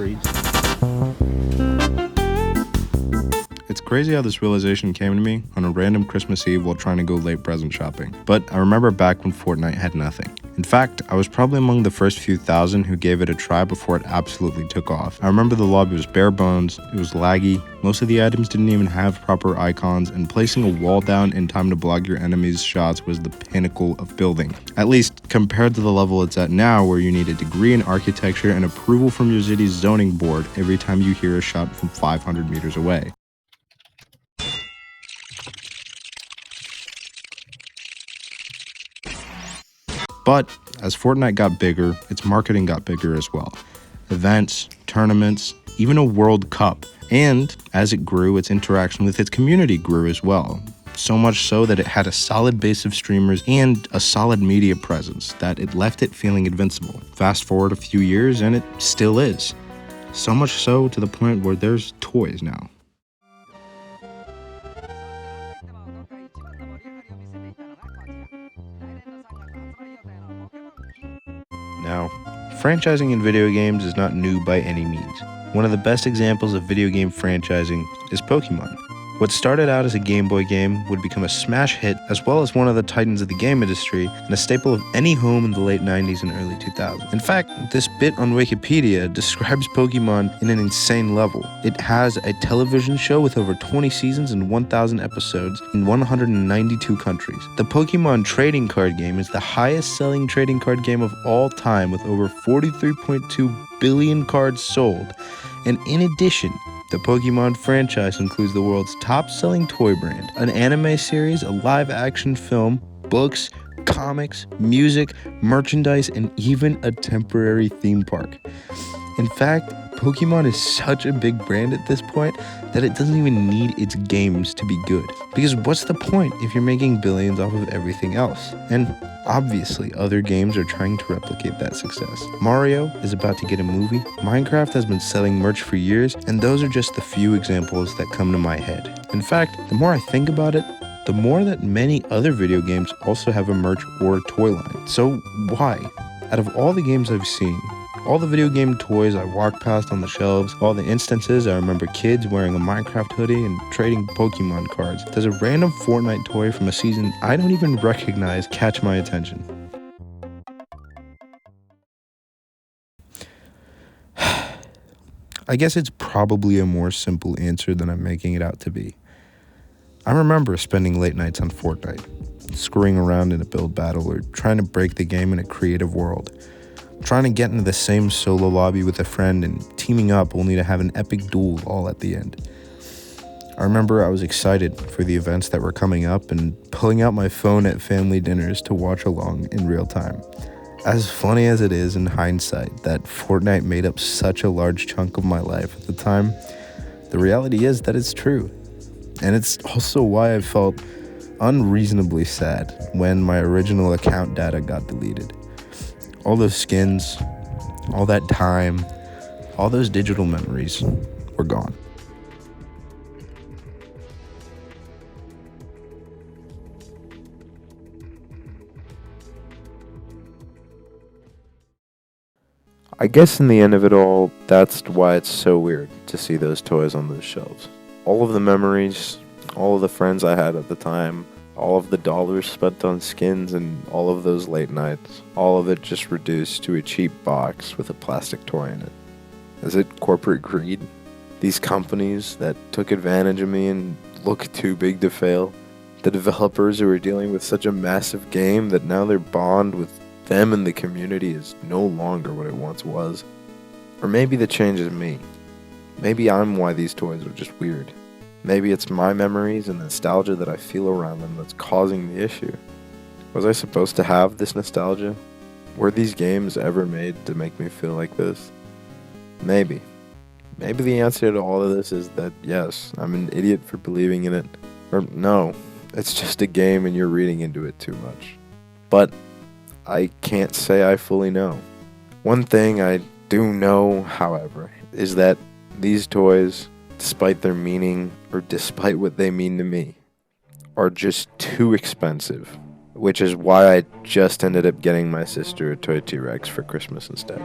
crazy. It's crazy how this realization came to me on a random Christmas Eve while trying to go late present shopping. But I remember back when Fortnite had nothing. In fact, I was probably among the first few thousand who gave it a try before it absolutely took off. I remember the lobby was bare bones, it was laggy, most of the items didn't even have proper icons, and placing a wall down in time to block your enemy's shots was the pinnacle of building. At least compared to the level it's at now, where you need a degree in architecture and approval from your city's zoning board every time you hear a shot from 500 meters away. But as Fortnite got bigger, its marketing got bigger as well. Events, tournaments, even a World Cup. And as it grew, its interaction with its community grew as well. So much so that it had a solid base of streamers and a solid media presence that it left it feeling invincible. Fast forward a few years and it still is. So much so to the point where there's toys now. Now, franchising in video games is not new by any means. One of the best examples of video game franchising is Pokémon. What started out as a Game Boy game would become a smash hit, as well as one of the titans of the game industry and a staple of any home in the late 90s and early 2000s. In fact, this bit on Wikipedia describes Pokémon in an insane level. It has a television show with over 20 seasons and 1,000 episodes in 192 countries. The Pokémon trading card game is the highest selling trading card game of all time, with over 43.2 billion cards sold. And in addition, the Pokémon franchise includes the world's top-selling toy brand, an anime series, a live-action film, books, comics, music, merchandise, and even a temporary theme park. In fact, Pokémon is such a big brand at this point that it doesn't even need its games to be good. Because what's the point if you're making billions off of everything else? And obviously, other games are trying to replicate that success. Mario is about to get a movie, Minecraft has been selling merch for years, and those are just the few examples that come to my head. In fact, the more I think about it, the more that many other video games also have a merch or a toy line. So why? Out of all the games I've seen, all the video game toys I walked past on the shelves, all the instances I remember kids wearing a Minecraft hoodie and trading Pokemon cards, does a random Fortnite toy from a season I don't even recognize catch my attention? I guess it's probably a more simple answer than I'm making it out to be. I remember spending late nights on Fortnite, screwing around in a build battle or trying to break the game in a creative world. Trying to get into the same solo lobby with a friend and teaming up only to have an epic duel all at the end. I remember I was excited for the events that were coming up and pulling out my phone at family dinners to watch along in real time. As funny as it is in hindsight that Fortnite made up such a large chunk of my life at the time, the reality is that it's true. And it's also why I felt unreasonably sad when my original account data got deleted. All those skins, all that time, all those digital memories were gone. I guess in the end of it all, that's why it's so weird to see those toys on those shelves. All of the memories, all of the friends I had at the time, all of the dollars spent on skins and all of those late nights, all of it just reduced to a cheap box with a plastic toy in it. Is it corporate greed? These companies that took advantage of me and look too big to fail? The developers who are dealing with such a massive game that now their bond with them and the community is no longer what it once was? Or maybe the change is me. Maybe I'm why these toys are just weird. Maybe it's my memories and nostalgia that I feel around them that's causing the issue. Was I supposed to have this nostalgia? Were these games ever made to make me feel like this? Maybe. Maybe the answer to all of this is that yes, I'm an idiot for believing in it. Or no, it's just a game and you're reading into it too much. But I can't say I fully know. One thing I do know, however, is that these toys, despite their meaning, or despite what they mean to me, are just too expensive, which is why I just ended up getting my sister a toy T-Rex for Christmas instead.